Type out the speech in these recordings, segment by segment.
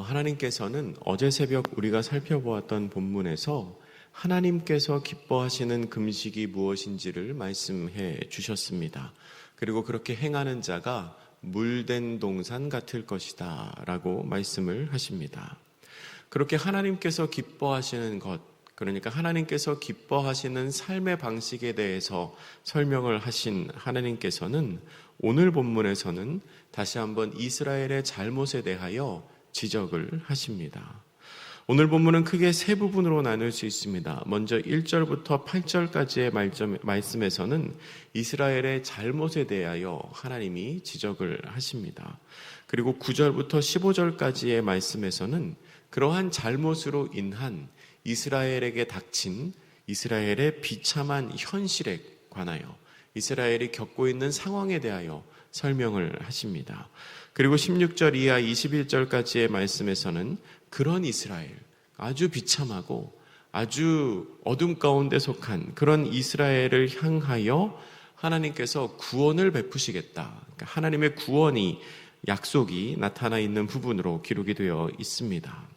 하나님께서는 어제 새벽 우리가 살펴보았던 본문에서 하나님께서 기뻐하시는 금식이 무엇인지를 말씀해 주셨습니다. 그리고 그렇게 행하는 자가 물된 동산 같을 것이다 라고 말씀을 하십니다. 그렇게 하나님께서 기뻐하시는 것, 그러니까 하나님께서 기뻐하시는 삶의 방식에 대해서 설명을 하신 하나님께서는 오늘 본문에서는 다시 한번 이스라엘의 잘못에 대하여 지적을 하십니다. 오늘 본문은 크게 세 부분으로 나눌 수 있습니다. 먼저 1절부터 8절까지의 말씀에서는 이스라엘의 잘못에 대하여 하나님이 지적을 하십니다. 그리고 9절부터 15절까지의 말씀에서는 그러한 잘못으로 인한 이스라엘에게 닥친 이스라엘의 비참한 현실에 관하여 이스라엘이 겪고 있는 상황에 대하여 설명을 하십니다. 그리고 16절 이하 21절까지의 말씀에서는 그런 이스라엘, 아주 비참하고 아주 어둠 가운데 속한 그런 이스라엘을 향하여 하나님께서 구원을 베푸시겠다. 그러니까 하나님의 구원이 약속이 나타나 있는 부분으로 기록이 되어 있습니다.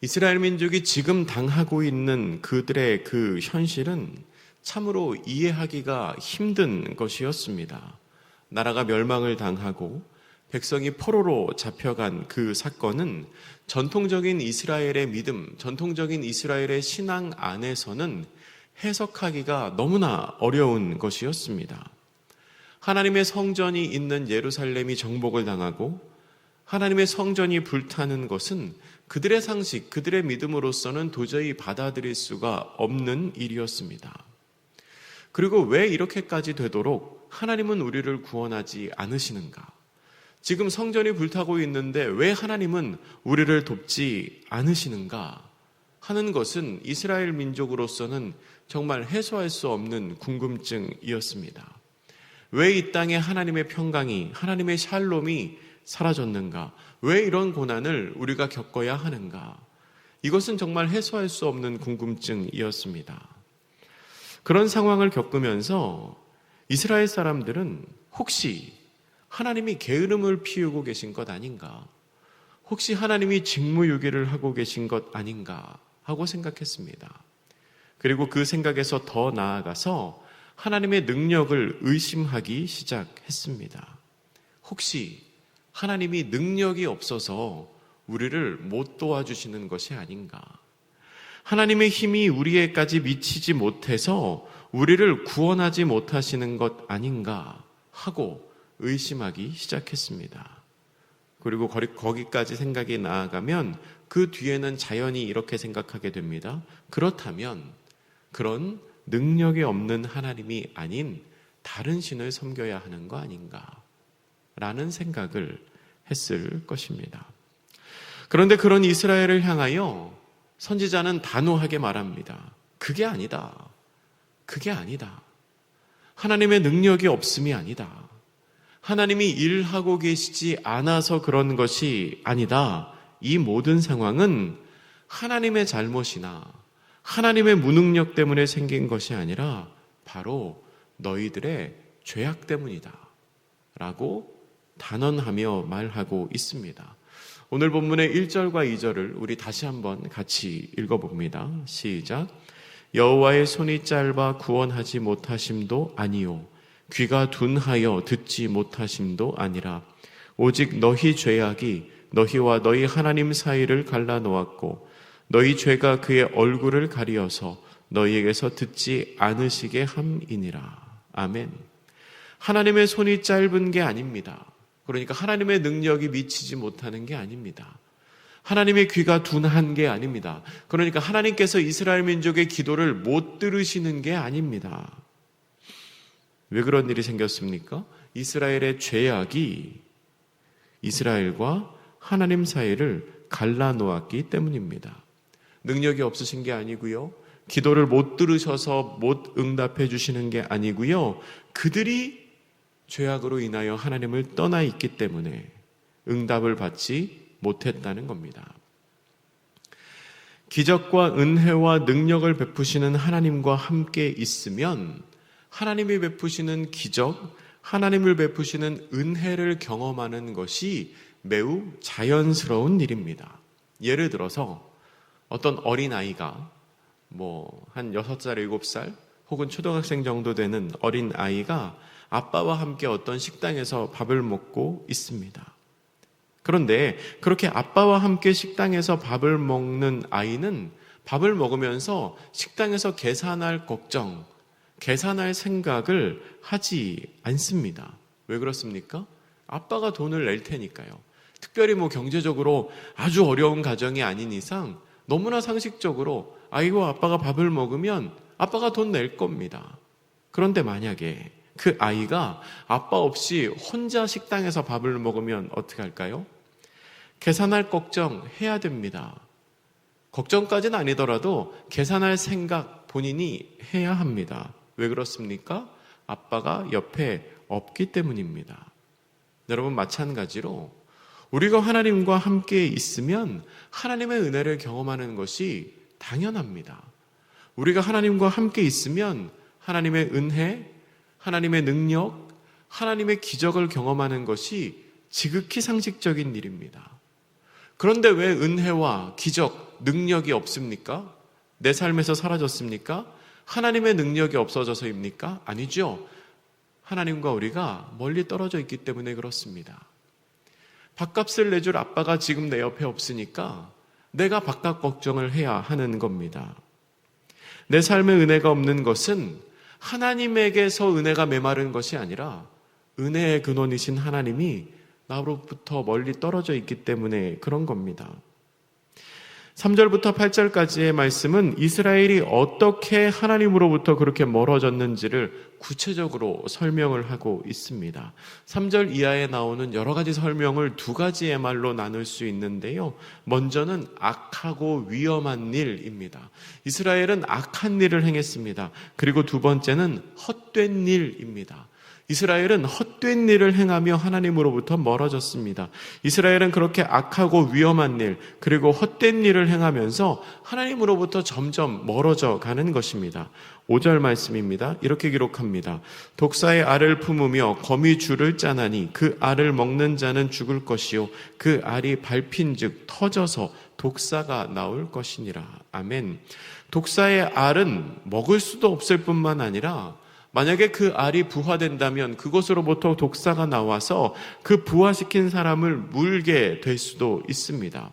이스라엘 민족이 지금 당하고 있는 그들의 그 현실은 참으로 이해하기가 힘든 것이었습니다. 나라가 멸망을 당하고 백성이 포로로 잡혀간 그 사건은 전통적인 이스라엘의 믿음, 전통적인 이스라엘의 신앙 안에서는 해석하기가 너무나 어려운 것이었습니다. 하나님의 성전이 있는 예루살렘이 정복을 당하고 하나님의 성전이 불타는 것은 그들의 상식, 그들의 믿음으로서는 도저히 받아들일 수가 없는 일이었습니다. 그리고 왜 이렇게까지 되도록 하나님은 우리를 구원하지 않으시는가? 지금 성전이 불타고 있는데 왜 하나님은 우리를 돕지 않으시는가? 하는 것은 이스라엘 민족으로서는 정말 해소할 수 없는 궁금증이었습니다. 왜 이 땅에 하나님의 평강이, 하나님의 샬롬이 사라졌는가? 왜 이런 고난을 우리가 겪어야 하는가? 이것은 정말 해소할 수 없는 궁금증이었습니다. 그런 상황을 겪으면서 이스라엘 사람들은 혹시 하나님이 게으름을 피우고 계신 것 아닌가? 혹시 하나님이 직무유기를 하고 계신 것 아닌가? 하고 생각했습니다. 그리고 그 생각에서 더 나아가서 하나님의 능력을 의심하기 시작했습니다. 혹시 하나님이 능력이 없어서 우리를 못 도와주시는 것이 아닌가? 하나님의 힘이 우리에까지 미치지 못해서 우리를 구원하지 못하시는 것 아닌가 하고 의심하기 시작했습니다. 그리고 거기까지 생각이 나아가면 그 뒤에는 자연히 이렇게 생각하게 됩니다. 그렇다면 그런 능력이 없는 하나님이 아닌 다른 신을 섬겨야 하는 거 아닌가? 라는 생각을 했을 것입니다. 그런데 그런 이스라엘을 향하여 선지자는 단호하게 말합니다. 그게 아니다. 그게 아니다. 하나님의 능력이 없음이 아니다. 하나님이 일하고 계시지 않아서 그런 것이 아니다. 이 모든 상황은 하나님의 잘못이나 하나님의 무능력 때문에 생긴 것이 아니라 바로 너희들의 죄악 때문이다. 라고 단언하며 말하고 있습니다. 오늘 본문의 1절과 2절을 우리 다시 한번 같이 읽어봅니다. 시작. 여호와의 손이 짧아 구원하지 못하심도 아니요 귀가 둔하여 듣지 못하심도 아니라 오직 너희 죄악이 너희와 너희 하나님 사이를 갈라놓았고 너희 죄가 그의 얼굴을 가리어서 너희에게서 듣지 않으시게 함이니라. 아멘. 하나님의 손이 짧은 게 아닙니다. 그러니까 하나님의 능력이 미치지 못하는 게 아닙니다. 하나님의 귀가 둔한 게 아닙니다. 그러니까 하나님께서 이스라엘 민족의 기도를 못 들으시는 게 아닙니다. 왜 그런 일이 생겼습니까? 이스라엘의 죄악이 이스라엘과 하나님 사이를 갈라놓았기 때문입니다. 능력이 없으신 게 아니고요. 기도를 못 들으셔서 못 응답해 주시는 게 아니고요. 그들이 죄악으로 인하여 하나님을 떠나 있기 때문에 응답을 받지 못했다는 겁니다. 기적과 은혜와 능력을 베푸시는 하나님과 함께 있으면 하나님이 베푸시는 기적, 하나님을 베푸시는 은혜를 경험하는 것이 매우 자연스러운 일입니다. 예를 들어서 어떤 어린아이가 한 6살, 7살 혹은 초등학생 정도 되는 어린아이가 아빠와 함께 어떤 식당에서 밥을 먹고 있습니다. 그런데 그렇게 아빠와 함께 식당에서 밥을 먹는 아이는 밥을 먹으면서 식당에서 계산할 걱정, 계산할 생각을 하지 않습니다. 왜 그렇습니까? 아빠가 돈을 낼 테니까요. 특별히 경제적으로 아주 어려운 가정이 아닌 이상 너무나 상식적으로 아이와 아빠가 밥을 먹으면 아빠가 돈 낼 겁니다. 그런데 만약에 그 아이가 아빠 없이 혼자 식당에서 밥을 먹으면 어떻게 할까요? 계산할 걱정 해야 됩니다. 걱정까지는 아니더라도 계산할 생각 본인이 해야 합니다. 왜 그렇습니까? 아빠가 옆에 없기 때문입니다. 여러분, 마찬가지로 우리가 하나님과 함께 있으면 하나님의 은혜를 경험하는 것이 당연합니다. 우리가 하나님과 함께 있으면 하나님의 은혜, 하나님의 능력, 하나님의 기적을 경험하는 것이 지극히 상식적인 일입니다. 그런데 왜 은혜와 기적, 능력이 없습니까? 내 삶에서 사라졌습니까? 하나님의 능력이 없어져서입니까? 아니죠. 하나님과 우리가 멀리 떨어져 있기 때문에 그렇습니다. 밥값을 내줄 아빠가 지금 내 옆에 없으니까 내가 밥값 걱정을 해야 하는 겁니다. 내 삶에 은혜가 없는 것은 하나님에게서 은혜가 메마른 것이 아니라 은혜의 근원이신 하나님이 나로부터 멀리 떨어져 있기 때문에 그런 겁니다. 3절부터 8절까지의 말씀은 이스라엘이 어떻게 하나님으로부터 그렇게 멀어졌는지를 구체적으로 설명을 하고 있습니다. 3절 이하에 나오는 여러 가지 설명을 두 가지의 말로 나눌 수 있는데요. 먼저는 악하고 위험한 일입니다. 이스라엘은 악한 일을 행했습니다. 그리고 두 번째는 헛된 일입니다. 이스라엘은 헛된 일을 행하며 하나님으로부터 멀어졌습니다. 이스라엘은 그렇게 악하고 위험한 일, 그리고 헛된 일을 행하면서 하나님으로부터 점점 멀어져 가는 것입니다. 5절 말씀입니다. 이렇게 기록합니다. 독사의 알을 품으며 거미줄을 짜나니 그 알을 먹는 자는 죽을 것이요 그 알이 밟힌즉 터져서 독사가 나올 것이니라. 아멘. 독사의 알은 먹을 수도 없을 뿐만 아니라 만약에 그 알이 부화된다면 그곳으로부터 독사가 나와서 그 부화시킨 사람을 물게 될 수도 있습니다.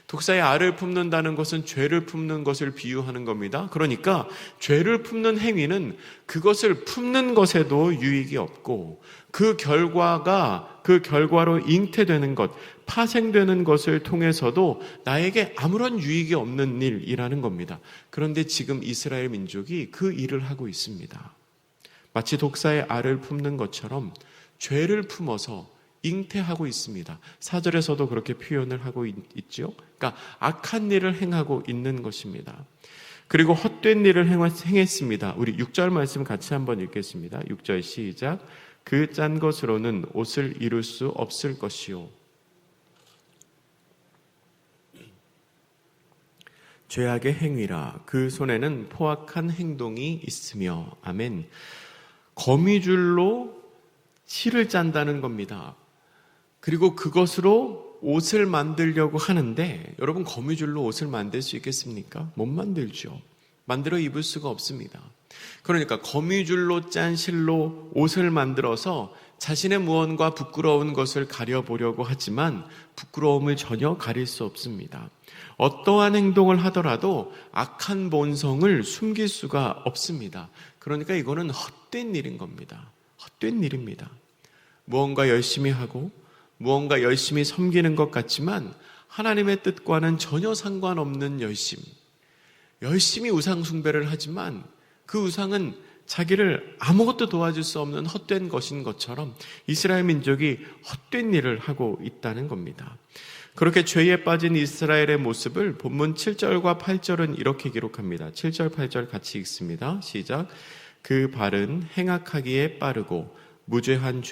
독사의 알을 품는다는 것은 죄를 품는 것을 비유하는 겁니다. 그러니까 죄를 품는 행위는 그것을 품는 것에도 유익이 없고 그 결과로 잉태되는 것, 파생되는 것을 통해서도 나에게 아무런 유익이 없는 일이라는 겁니다. 그런데 지금 이스라엘 민족이 그 일을 하고 있습니다. 마치 독사의 알을 품는 것처럼 죄를 품어서 잉태하고 있습니다. 4절에서도 그렇게 표현을 하고 있죠. 그러니까 악한 일을 행하고 있는 것입니다. 그리고 헛된 일을 행했습니다. 우리 6절 말씀 같이 한번 읽겠습니다. 6절 시작. 그 짠 것으로는 옷을 이룰 수 없을 것이요. 죄악의 행위라 그 손에는 포악한 행동이 있으며. 아멘. 거미줄로 실을 짠다는 겁니다. 그리고 그것으로 옷을 만들려고 하는데 여러분, 거미줄로 옷을 만들 수 있겠습니까? 못 만들죠. 만들어 입을 수가 없습니다. 그러니까 거미줄로 짠 실로 옷을 만들어서 자신의 무언가 부끄러운 것을 가려보려고 하지만 부끄러움을 전혀 가릴 수 없습니다. 어떠한 행동을 하더라도 악한 본성을 숨길 수가 없습니다. 그러니까 이거는 헛된 일인 겁니다. 헛된 일입니다. 무언가 열심히 하고 무언가 열심히 섬기는 것 같지만 하나님의 뜻과는 전혀 상관없는 열심히 우상 숭배를 하지만 그 우상은 자기를 아무것도 도와줄 수 없는 헛된 것인 것처럼 이스라엘 민족이 헛된 일을 하고 있다는 겁니다. 그렇게 죄에 빠진 이스라엘의 모습을 본문 7절과 8절은 이렇게 기록합니다. 7절, 8절 같이 읽습니다. 시작. 그 발은 행악하기에 빠르고 무죄한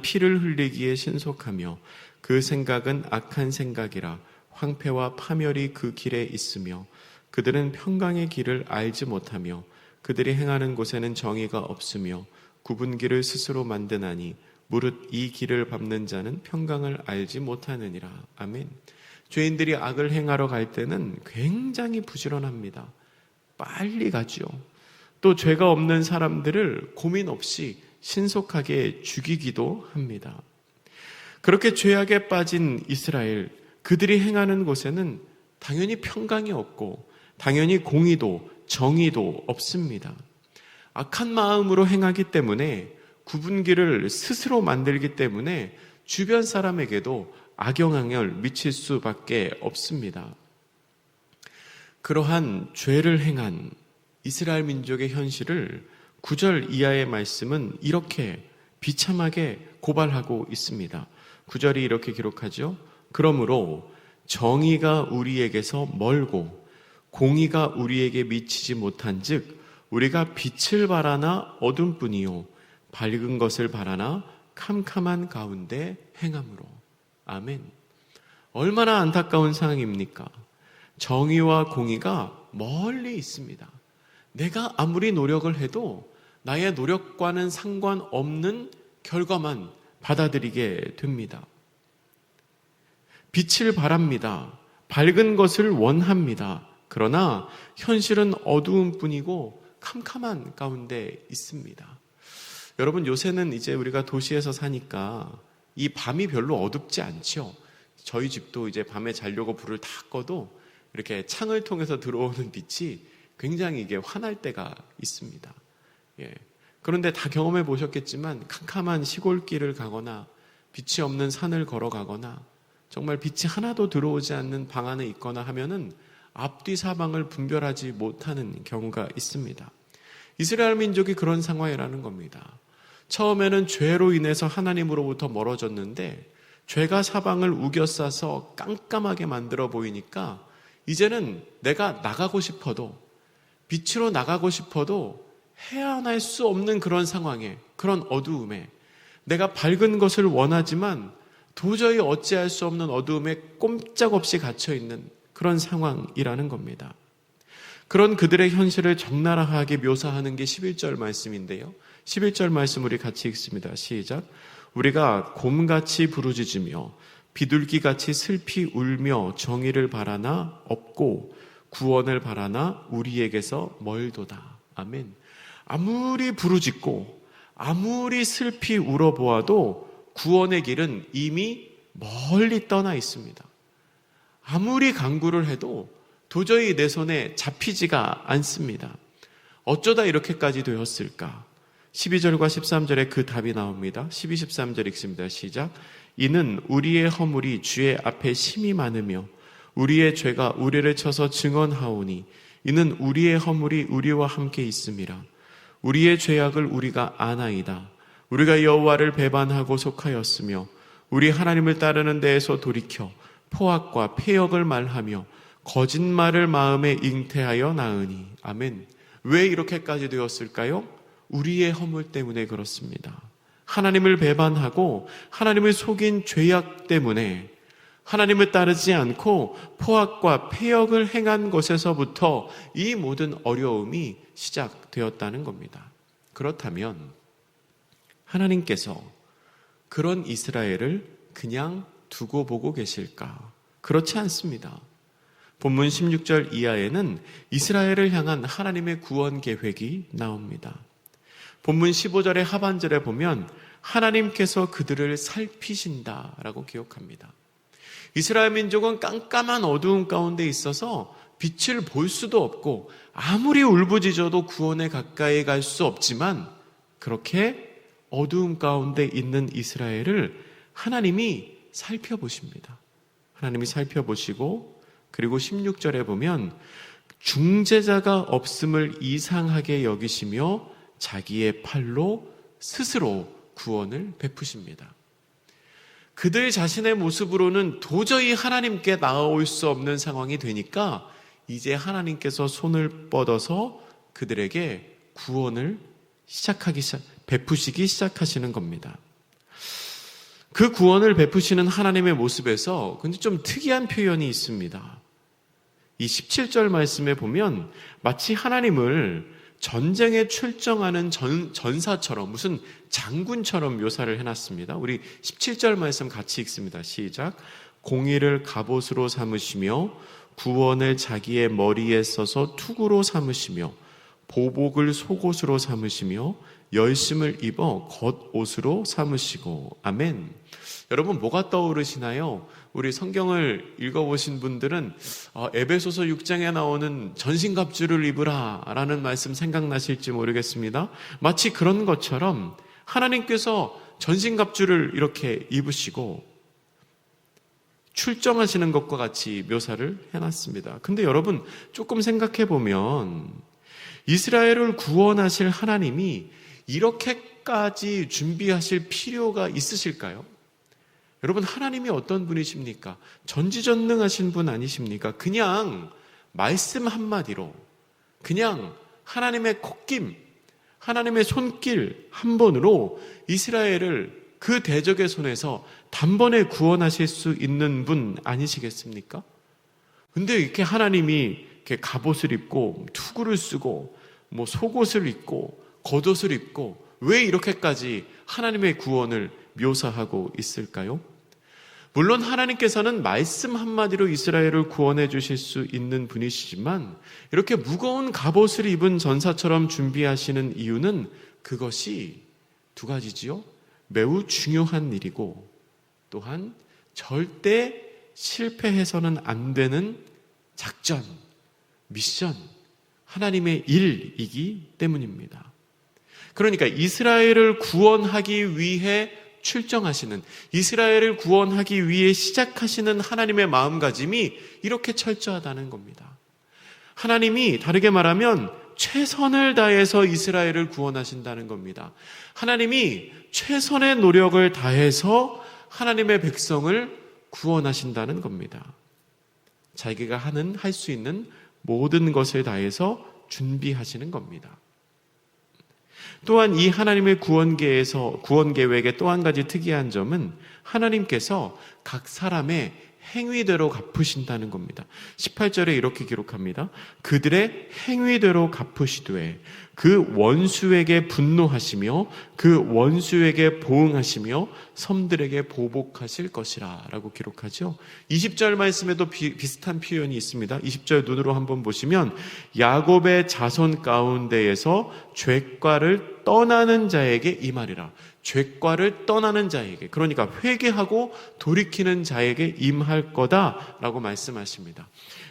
피를 흘리기에 신속하며 그 생각은 악한 생각이라 황폐와 파멸이 그 길에 있으며 그들은 평강의 길을 알지 못하며 그들이 행하는 곳에는 정의가 없으며 굽은 길을 스스로 만드나니 무릇 이 길을 밟는 자는 평강을 알지 못하느니라. 아멘. 죄인들이 악을 행하러 갈 때는 굉장히 부지런합니다. 빨리 가죠. 또 죄가 없는 사람들을 고민 없이 신속하게 죽이기도 합니다. 그렇게 죄악에 빠진 이스라엘, 그들이 행하는 곳에는 당연히 평강이 없고 당연히 공의도 정의도 없습니다. 악한 마음으로 행하기 때문에 구분기를 스스로 만들기 때문에 주변 사람에게도 악영향을 미칠 수밖에 없습니다. 그러한 죄를 행한 이스라엘 민족의 현실을 9절 이하의 말씀은 이렇게 비참하게 고발하고 있습니다. 9절이 이렇게 기록하죠. 그러므로 정의가 우리에게서 멀고 공의가 우리에게 미치지 못한즉 우리가 빛을 바라나 어둠뿐이요 밝은 것을 바라나 캄캄한 가운데 행함으로. 아멘. 얼마나 안타까운 상황입니까? 정의와 공의가 멀리 있습니다. 내가 아무리 노력을 해도 나의 노력과는 상관없는 결과만 받아들이게 됩니다. 빛을 바랍니다. 밝은 것을 원합니다. 그러나 현실은 어두운 뿐이고 캄캄한 가운데 있습니다. 여러분, 요새는 이제 우리가 도시에서 사니까 이 밤이 별로 어둡지 않죠. 저희 집도 이제 밤에 자려고 불을 다 꺼도 이렇게 창을 통해서 들어오는 빛이 굉장히 이게 환할 때가 있습니다. 예. 그런데 다 경험해 보셨겠지만 캄캄한 시골길을 가거나 빛이 없는 산을 걸어가거나 정말 빛이 하나도 들어오지 않는 방 안에 있거나 하면은 앞뒤 사방을 분별하지 못하는 경우가 있습니다. 이스라엘 민족이 그런 상황이라는 겁니다. 처음에는 죄로 인해서 하나님으로부터 멀어졌는데 죄가 사방을 우겨싸서 깜깜하게 만들어 보이니까 이제는 내가 나가고 싶어도 빛으로 나가고 싶어도 헤어날 수 없는 그런 상황에, 그런 어두움에 내가 밝은 것을 원하지만 도저히 어찌할 수 없는 어두움에 꼼짝없이 갇혀있는 그런 상황이라는 겁니다. 그런 그들의 현실을 적나라하게 묘사하는 게 11절 말씀인데요. 11절 말씀 우리 같이 읽습니다. 시작. 우리가 곰같이 부르짖으며 비둘기같이 슬피 울며 정의를 바라나 없고 구원을 바라나 우리에게서 멀도다. 아멘. 아무리 부르짖고 아무리 슬피 울어보아도 구원의 길은 이미 멀리 떠나 있습니다. 아무리 간구를 해도 도저히 내 손에 잡히지가 않습니다. 어쩌다 이렇게까지 되었을까? 12절과 13절에 그 답이 나옵니다. 12, 13절 읽습니다. 시작. 이는 우리의 허물이 주의 앞에 심히 많으며 우리의 죄가 우리를 쳐서 증언하오니 이는 우리의 허물이 우리와 함께 있음이라. 우리의 죄악을 우리가 아나이다. 우리가 여호와를 배반하고 속하였으며 우리 하나님을 따르는 데에서 돌이켜 포악과 폐역을 말하며 거짓말을 마음에 잉태하여 나으니. 아멘. 왜 이렇게까지 되었을까요? 우리의 허물 때문에 그렇습니다. 하나님을 배반하고 하나님을 속인 죄악 때문에 하나님을 따르지 않고 포악과 폐역을 행한 것에서부터 이 모든 어려움이 시작되었다는 겁니다. 그렇다면 하나님께서 그런 이스라엘을 그냥 두고 보고 계실까? 그렇지 않습니다. 본문 16절 이하에는 이스라엘을 향한 하나님의 구원 계획이 나옵니다. 본문 15절의 하반절에 보면 하나님께서 그들을 살피신다라고 기록합니다. 이스라엘 민족은 깜깜한 어두움 가운데 있어서 빛을 볼 수도 없고 아무리 울부짖어도 구원에 가까이 갈 수 없지만 그렇게 어두움 가운데 있는 이스라엘을 하나님이 살펴보십니다. 하나님이 살펴보시고 그리고 16절에 보면 중재자가 없음을 이상하게 여기시며 자기의 팔로 스스로 구원을 베푸십니다. 그들 자신의 모습으로는 도저히 하나님께 나아올 수 없는 상황이 되니까 이제 하나님께서 손을 뻗어서 그들에게 구원을 베푸시기 시작하시는 겁니다. 그 구원을 베푸시는 하나님의 모습에서 근데 좀 특이한 표현이 있습니다. 이 17절 말씀에 보면 마치 하나님을 전쟁에 출정하는 전사처럼, 무슨 장군처럼 묘사를 해놨습니다. 우리 17절 말씀 같이 읽습니다. 시작. 공의를 갑옷으로 삼으시며 구원을 자기의 머리에 써서 투구로 삼으시며 보복을 속옷으로 삼으시며 열심을 입어 겉옷으로 삼으시고. 아멘. 여러분, 뭐가 떠오르시나요? 우리 성경을 읽어보신 분들은 에베소서 6장에 나오는 전신갑주를 입으라 라는 말씀 생각나실지 모르겠습니다. 마치 그런 것처럼 하나님께서 전신갑주를 이렇게 입으시고 출정하시는 것과 같이 묘사를 해놨습니다. 근데 여러분, 조금 생각해 보면 이스라엘을 구원하실 하나님이 이렇게까지 준비하실 필요가 있으실까요? 여러분, 하나님이 어떤 분이십니까? 전지전능하신 분 아니십니까? 그냥 말씀 한마디로, 그냥 하나님의 콧김, 하나님의 손길 한 번으로 이스라엘을 그 대적의 손에서 단번에 구원하실 수 있는 분 아니시겠습니까? 근데 이렇게 하나님이 이렇게 갑옷을 입고 투구를 쓰고 뭐 속옷을 입고 겉옷을 입고 왜 이렇게까지 하나님의 구원을 묘사하고 있을까요? 물론 하나님께서는 말씀 한마디로 이스라엘을 구원해 주실 수 있는 분이시지만 이렇게 무거운 갑옷을 입은 전사처럼 준비하시는 이유는 그것이 두 가지지요. 매우 중요한 일이고 또한 절대 실패해서는 안 되는 작전, 미션, 하나님의 일이기 때문입니다. 그러니까 이스라엘을 구원하기 위해 출정하시는, 이스라엘을 구원하기 위해 시작하시는 하나님의 마음가짐이 이렇게 철저하다는 겁니다. 하나님이 다르게 말하면 최선을 다해서 이스라엘을 구원하신다는 겁니다. 하나님이 최선의 노력을 다해서 하나님의 백성을 구원하신다는 겁니다. 자기가 할 수 있는 모든 것을 다해서 준비하시는 겁니다. 또한 이 하나님의 구원 계획의 또 한 가지 특이한 점은 하나님께서 각 사람의 행위대로 갚으신다는 겁니다. 18절에 이렇게 기록합니다. 그들의 행위대로 갚으시되 그 원수에게 분노하시며 그 원수에게 보응하시며 섬들에게 보복하실 것이라 라고 기록하죠. 20절 말씀에도 비슷한 표현이 있습니다. 20절 눈으로 한번 보시면 야곱의 자손 가운데에서 죄과를 떠나는 자에게 임하리라. 죄과를 떠나는 자에게, 그러니까 회개하고 돌이키는 자에게 임할 거다라고 말씀하십니다.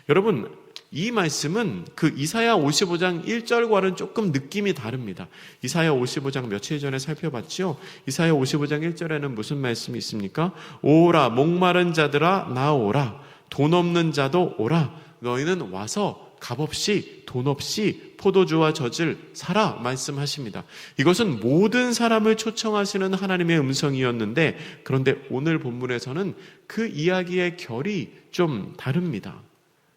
여러분, 이 말씀은 그 이사야 55장 1절과는 조금 느낌이 다릅니다. 이사야 55장 며칠 전에 살펴봤죠? 이사야 55장 1절에는 무슨 말씀이 있습니까? 오라, 목마른 자들아 나오라, 돈 없는 자도 오라, 너희는 와서 값없이 돈 없이 포도주와 젖을 사라 말씀하십니다. 이것은 모든 사람을 초청하시는 하나님의 음성이었는데, 그런데 오늘 본문에서는 그 이야기의 결이 좀 다릅니다.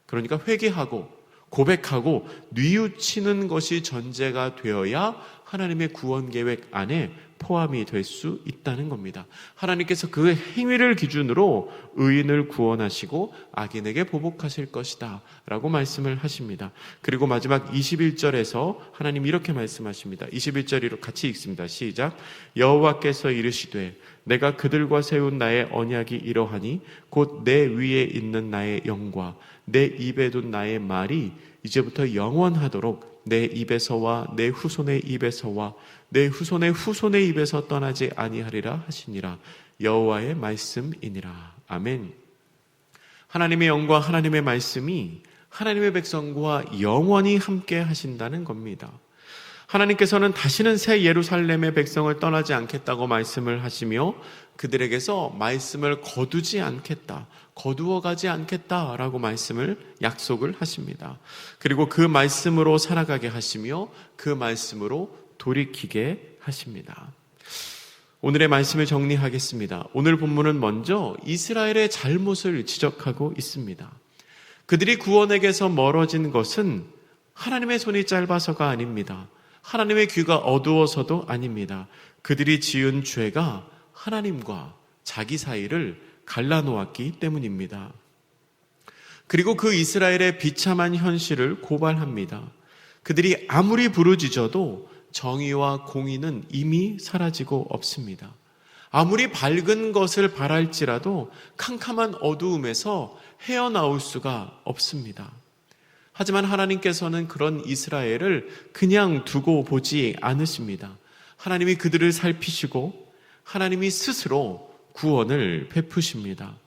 그러니까 회개하고 고백하고 뉘우치는 것이 전제가 되어야 하나님의 구원 계획 안에 포함이 될 수 있다는 겁니다. 하나님께서 그 행위를 기준으로 의인을 구원하시고 악인에게 보복하실 것이다 라고 말씀을 하십니다. 그리고 마지막 21절에서 하나님 이렇게 말씀하십니다. 21절로 같이 읽습니다. 시작. 여호와께서 이르시되 내가 그들과 세운 나의 언약이 이러하니 곧 내 위에 있는 나의 영과 내 입에 둔 나의 말이 이제부터 영원하도록 내 입에서와 내 후손의 입에서와 내 후손의 후손의 입에서 떠나지 아니하리라 하시니라. 여호와의 말씀이니라. 아멘. 하나님의 영과 하나님의 말씀이 하나님의 백성과 영원히 함께 하신다는 겁니다. 하나님께서는 다시는 새 예루살렘의 백성을 떠나지 않겠다고 말씀을 하시며 그들에게서 말씀을 거두지 않겠다, 거두어가지 않겠다라고 말씀을 약속을 하십니다. 그리고 그 말씀으로 살아가게 하시며 그 말씀으로 돌이키게 하십니다. 오늘의 말씀을 정리하겠습니다. 오늘 본문은 먼저 이스라엘의 잘못을 지적하고 있습니다. 그들이 구원에게서 멀어진 것은 하나님의 손이 짧아서가 아닙니다. 하나님의 귀가 어두워서도 아닙니다. 그들이 지은 죄가 하나님과 자기 사이를 갈라놓았기 때문입니다. 그리고 그 이스라엘의 비참한 현실을 고발합니다. 그들이 아무리 부르짖어도 정의와 공의는 이미 사라지고 없습니다. 아무리 밝은 것을 바랄지라도 캄캄한 어두움에서 헤어나올 수가 없습니다. 하지만 하나님께서는 그런 이스라엘을 그냥 두고 보지 않으십니다. 하나님이 그들을 살피시고 하나님이 스스로 구원을 베푸십니다.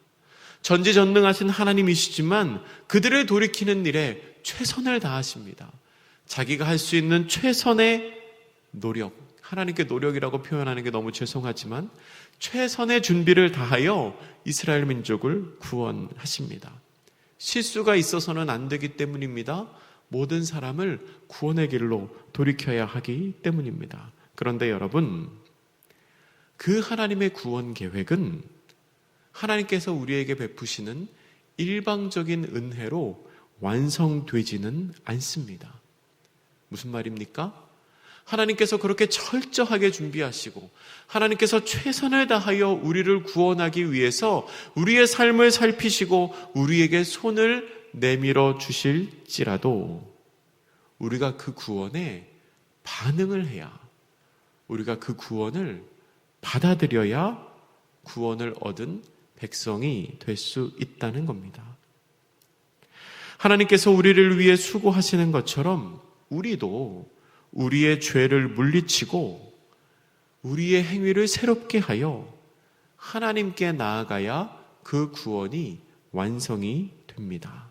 전지전능하신 하나님이시지만 그들을 돌이키는 일에 최선을 다하십니다. 자기가 할 수 있는 최선의 노력, 하나님께 노력이라고 표현하는 게 너무 죄송하지만 최선의 준비를 다하여 이스라엘 민족을 구원하십니다. 실수가 있어서는 안 되기 때문입니다. 모든 사람을 구원의 길로 돌이켜야 하기 때문입니다. 그런데 여러분, 그 하나님의 구원 계획은 하나님께서 우리에게 베푸시는 일방적인 은혜로 완성되지는 않습니다. 무슨 말입니까? 하나님께서 그렇게 철저하게 준비하시고 하나님께서 최선을 다하여 우리를 구원하기 위해서 우리의 삶을 살피시고 우리에게 손을 내밀어 주실지라도 우리가 그 구원에 반응을 해야, 우리가 그 구원을 받아들여야 구원을 얻은 백성이 될 수 있다는 겁니다. 하나님께서 우리를 위해 수고하시는 것처럼 우리도 우리의 죄를 물리치고 우리의 행위를 새롭게 하여 하나님께 나아가야 그 구원이 완성이 됩니다.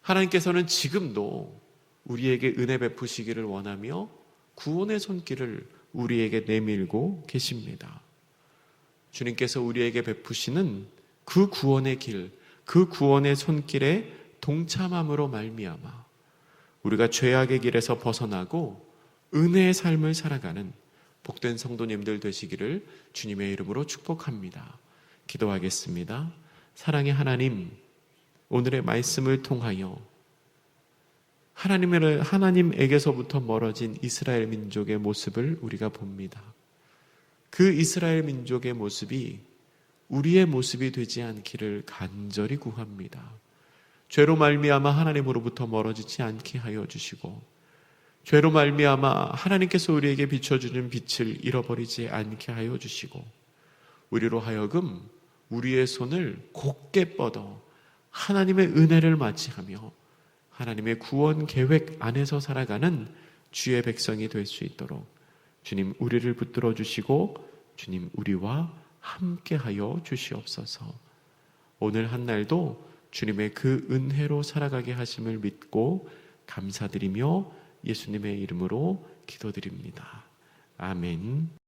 하나님께서는 지금도 우리에게 은혜 베푸시기를 원하며 구원의 손길을 우리에게 내밀고 계십니다. 주님께서 우리에게 베푸시는 그 구원의 길, 그 구원의 손길에 동참함으로 말미암아 우리가 죄악의 길에서 벗어나고 은혜의 삶을 살아가는 복된 성도님들 되시기를 주님의 이름으로 축복합니다. 기도하겠습니다. 사랑의 하나님, 오늘의 말씀을 통하여 하나님에게서부터 멀어진 이스라엘 민족의 모습을 우리가 봅니다. 그 이스라엘 민족의 모습이 우리의 모습이 되지 않기를 간절히 구합니다. 죄로 말미암아 하나님으로부터 멀어지지 않게 하여 주시고 죄로 말미암아 하나님께서 우리에게 비춰주는 빛을 잃어버리지 않게 하여 주시고 우리로 하여금 우리의 손을 곧게 뻗어 하나님의 은혜를 맞이하며 하나님의 구원 계획 안에서 살아가는 주의 백성이 될 수 있도록 주님 우리를 붙들어 주시고 주님 우리와 함께하여 주시옵소서. 오늘 한 날도 주님의 그 은혜로 살아가게 하심을 믿고 감사드리며 예수님의 이름으로 기도드립니다. 아멘.